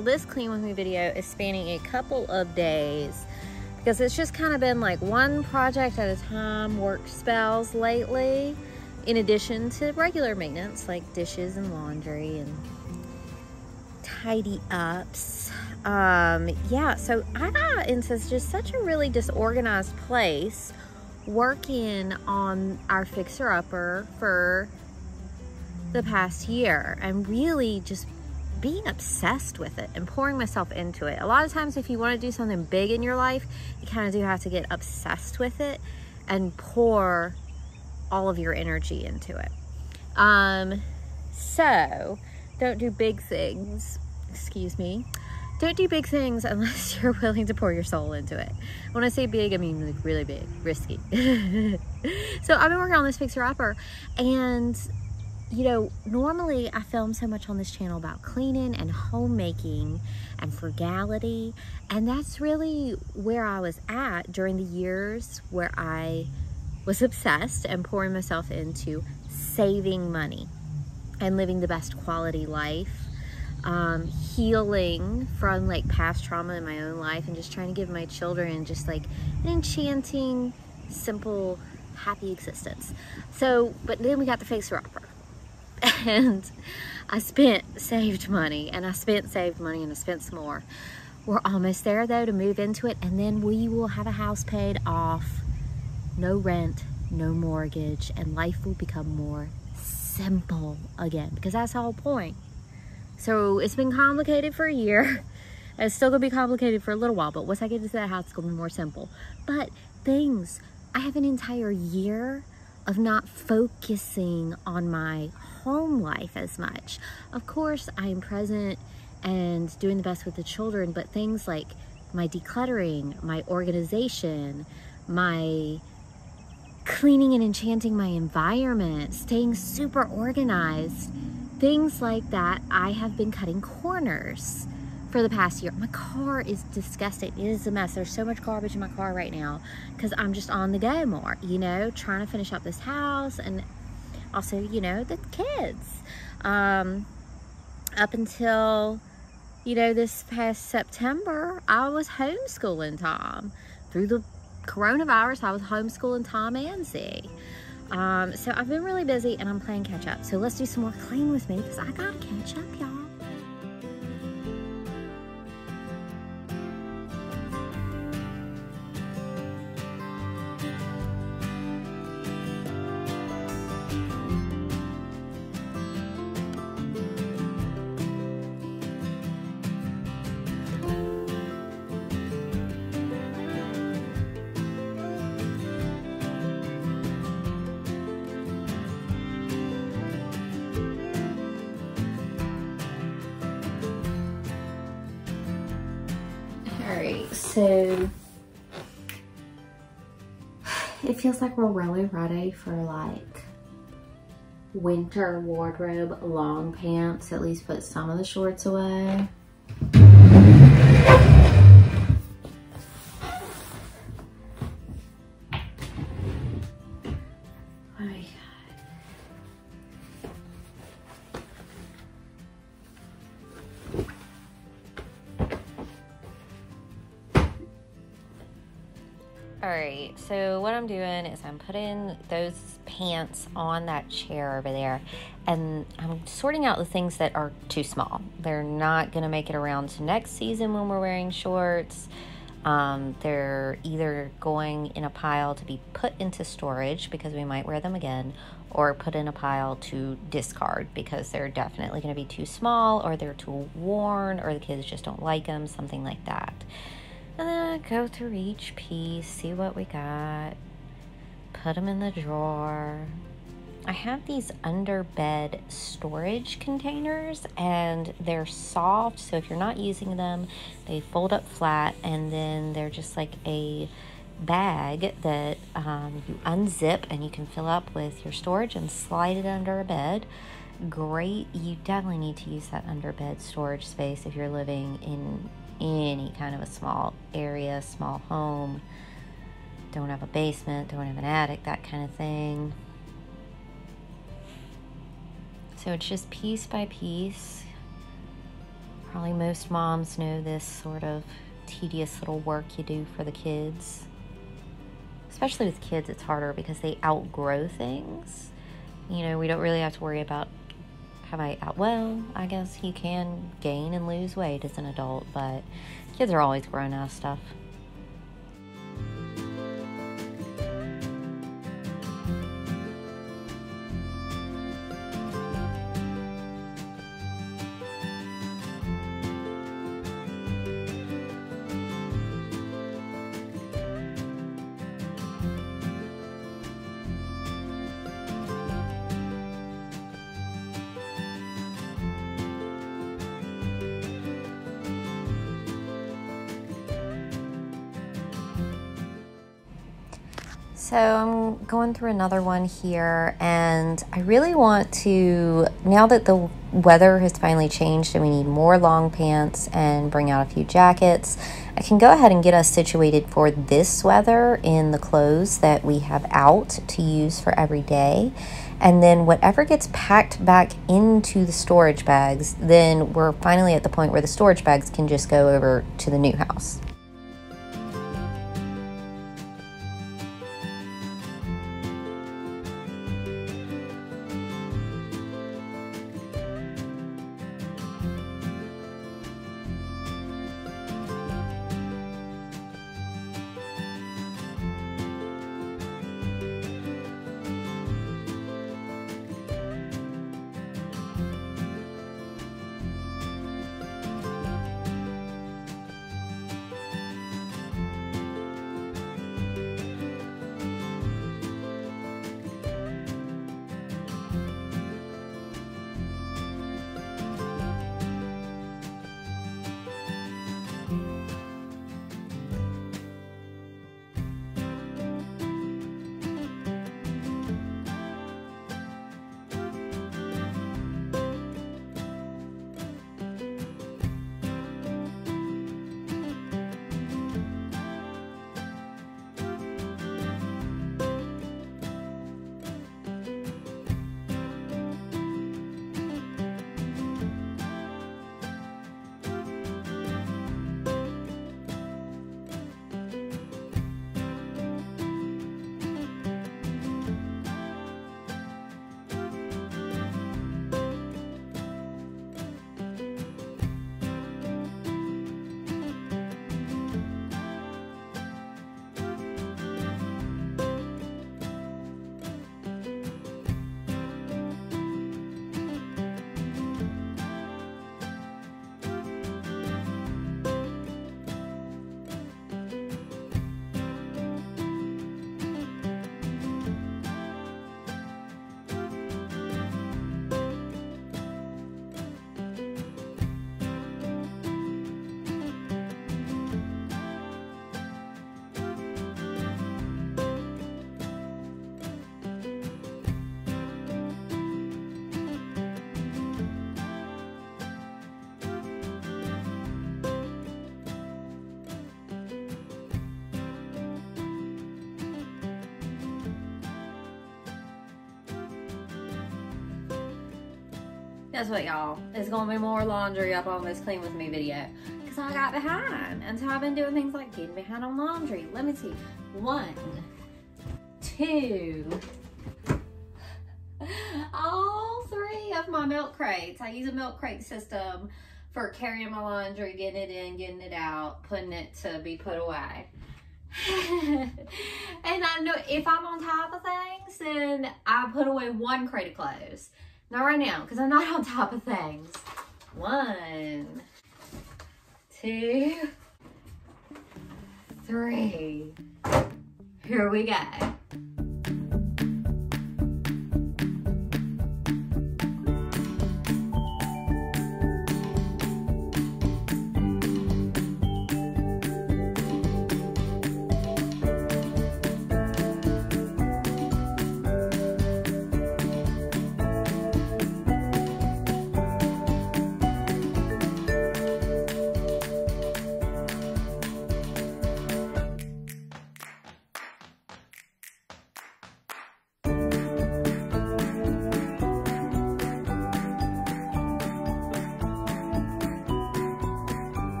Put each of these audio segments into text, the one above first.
Now this clean with me video is spanning a couple of days because it's just kind of been like one project at a time, work spells lately, in addition to regular maintenance like dishes and laundry and tidy ups. Yeah, so I got into just such a really disorganized place working on our fixer-upper for the past year and really just being obsessed with it and pouring myself into it. A lot of times if you want to do something big in your life, you kind of do have to get obsessed with it and pour all of your energy into it. So don't do big things, excuse me. Don't do big things unless you're willing to pour your soul into it. When I say big, I mean like really big, risky. So I've been working on this fixer-upper, and you know, normally I film so much on this channel about cleaning and homemaking and frugality, and that's really where I was at during the years where I was obsessed and pouring myself into saving money and living the best quality life. Healing from like past trauma in my own life and just trying to give my children just like an enchanting, simple, happy existence. So, but then we got the fixer-upper and I saved money and I saved money and I spent some more. We're almost there though to move into it, and then we will have a house paid off, no rent, no mortgage, and life will become more simple again, because that's the whole point. So it's been complicated for a year. It's still gonna be complicated for a little while, but once I get into that house, it's gonna be more simple. But I have an entire year of not focusing on my home life as much. Of course, I am present and doing the best with the children, but things like my decluttering, my organization, my cleaning and enchanting my environment, staying super organized, things like that, I have been cutting corners for the past year. My car is disgusting. It is a mess. There's so much garbage in my car right now because I'm just on the go more, you know, trying to finish up this house and also, you know, the kids. Up until, you know, this past September, I was homeschooling Tom. Through the coronavirus, I was homeschooling Tom and Z. So I've been really busy and I'm playing catch up. So let's do some more clean with me because I gotta catch up, y'all. So it feels like we're really ready for like winter wardrobe long pants, at least put some of the shorts away. Alright, so what I'm doing is I'm putting those pants on that chair over there, and I'm sorting out the things that are too small. They're not going to make it around to next season when we're wearing shorts. They're either going in a pile to be put into storage because we might wear them again, or put in a pile to discard because they're definitely going to be too small, or they're too worn, or the kids just don't like them, something like that. And then go through each piece, see what we got, put them in the drawer. I have these under bed storage containers and they're soft, so if you're not using them, they fold up flat, and then they're just like a bag that you unzip and you can fill up with your storage and slide it under a bed. Great. You definitely need to use that under bed storage space if you're living in any kind of a small area, small home, don't have a basement, don't have an attic, that kind of thing. So it's just piece by piece. Probably most moms know this sort of tedious little work you do for the kids. Especially with kids, it's harder because they outgrow things. You know, we don't really have to worry about well, I guess you can gain and lose weight as an adult, but kids are always growing out of stuff. So I'm going through another one here, and I really want to, now that the weather has finally changed and we need more long pants and bring out a few jackets, I can go ahead and get us situated for this weather in the clothes that we have out to use for every day. And then whatever gets packed back into the storage bags, then we're finally at the point where the storage bags can just go over to the new house. Guess what, y'all? It's gonna be more laundry up on this Clean With Me video because I got behind. And so I've been doing things like getting behind on laundry. Let me see. 1, 2, all 3 of my milk crates. I use a milk crate system for carrying my laundry, getting it in, getting it out, putting it to be put away. And I know if I'm on top of things, then I put away 1 crate of clothes. Not right now, because I'm not on top of things. 1, 2, 3. Here we go.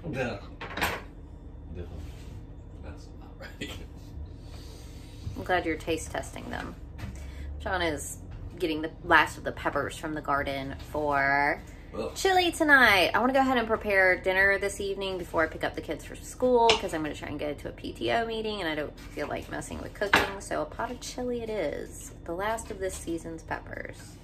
No. No. That's not right. I'm glad you're taste testing them. John is getting the last of the peppers from the garden for chili tonight. I want to go ahead and prepare dinner this evening before I pick up the kids for school because I'm going to try and go to a PTO meeting and I don't feel like messing with cooking. So a pot of chili it is. The last of this season's peppers.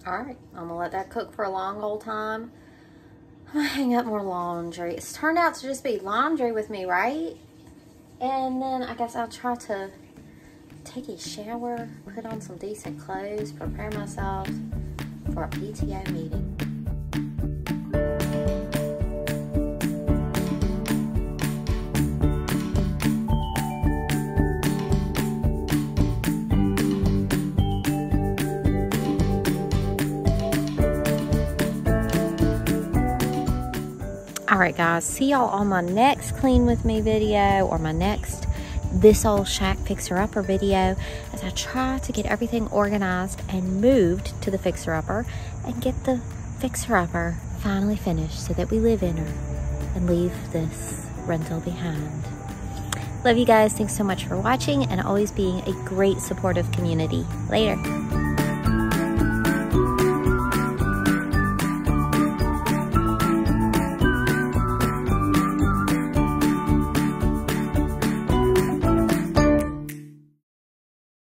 All right, I'm gonna let that cook for a long old time. I'm gonna hang up more laundry. It's turned out to just be laundry with me, right? And then I guess I'll try to take a shower, put on some decent clothes, prepare myself for a PTO meeting. All right, guys, see y'all on my next Clean With Me video or my next This Old Shack Fixer Upper video as I try to get everything organized and moved to the Fixer Upper and get the Fixer Upper finally finished so that we live in her and leave this rental behind. Love you guys. Thanks so much for watching and always being a great supportive community. Later.